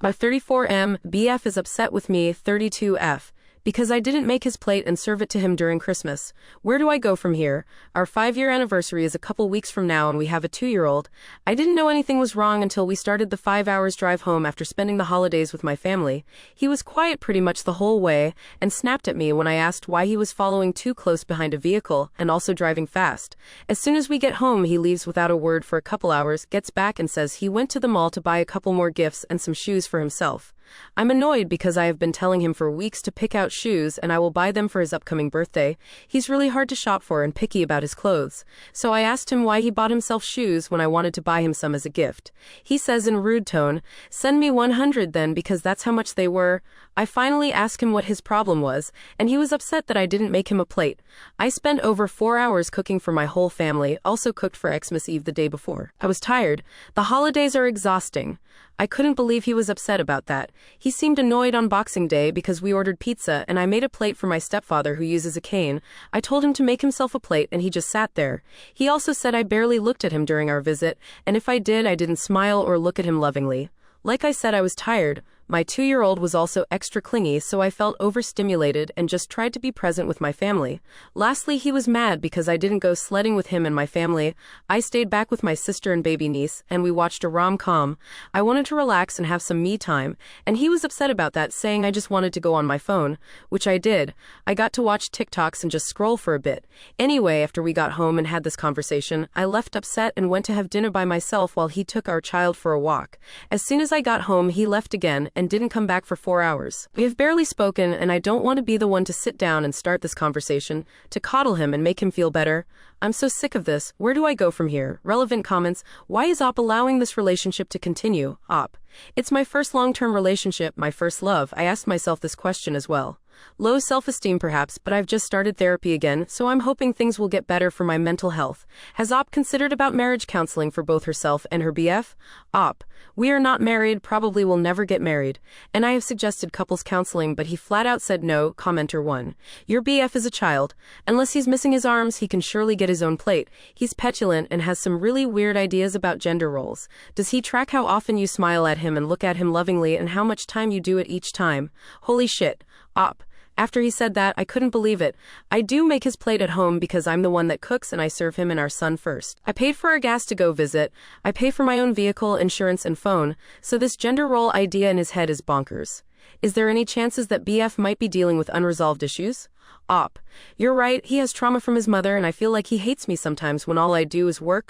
By 34M, BF is upset with me, 32F, because I didn't make his plate and serve it to him during Christmas. Where do I go from here? Our 5-year anniversary is a couple weeks from now and we have a 2-year-old. I didn't know anything was wrong until we started the 5 hours drive home after spending the holidays with my family. He was quiet pretty much the whole way and snapped at me when I asked why he was following too close behind a vehicle and also driving fast. As soon as we get home, he leaves without a word for a couple hours, gets back and says he went to the mall to buy a couple more gifts and some shoes for himself. I'm annoyed because I have been telling him for weeks to pick out shoes and I will buy them for his upcoming birthday. He's really hard to shop for and picky about his clothes. So I asked him why he bought himself shoes when I wanted to buy him some as a gift. He says in rude tone, "Send me 100 then because that's how much they were." I finally asked him what his problem was, and he was upset that I didn't make him a plate. I spent over 4 hours cooking for my whole family, also cooked for Xmas Eve the day before. I was tired. The holidays are exhausting. I couldn't believe he was upset about that. He seemed annoyed on Boxing Day because we ordered pizza and I made a plate for my stepfather who uses a cane. I told him to make himself a plate and he just sat there. He also said I barely looked at him during our visit, and if I did, I didn't smile or look at him lovingly. Like I said, I was tired. My 2-year-old was also extra clingy, so I felt overstimulated and just tried to be present with my family. Lastly, he was mad because I didn't go sledding with him and my family. I stayed back with my sister and baby niece, and we watched a rom-com. I wanted to relax and have some me time, and he was upset about that, saying I just wanted to go on my phone, which I did. I got to watch TikToks and just scroll for a bit. Anyway, after we got home and had this conversation, I left upset and went to have dinner by myself while he took our child for a walk. As soon as I got home, he left again and didn't come back for 4 hours. We have barely spoken, and I don't want to be the one to sit down and start this conversation, to coddle him and make him feel better. I'm so sick of this. Where do I go from here? Relevant comments. Why is Op allowing this relationship to continue? Op. It's my first long-term relationship, my first love. I asked myself this question as well. Low self-esteem perhaps, but I've just started therapy again, so I'm hoping things will get better for my mental health. Has Op considered about marriage counseling for both herself and her BF? Op. We are not married, probably will never get married. And I have suggested couples counseling, but he flat out said no. Commenter 1. Your BF is a child. Unless he's missing his arms, he can surely get his own plate. He's petulant and has some really weird ideas about gender roles. Does he track how often you smile at him and look at him lovingly and how much time you do it each time? Holy shit. Op. After he said that, I couldn't believe it. I do make his plate at home because I'm the one that cooks and I serve him and our son first. I paid for our gas to go visit. I pay for my own vehicle, insurance, and phone, so this gender role idea in his head is bonkers. Is there any chances that BF might be dealing with unresolved issues? Op. You're right, he has trauma from his mother and I feel like he hates me sometimes when all I do is work,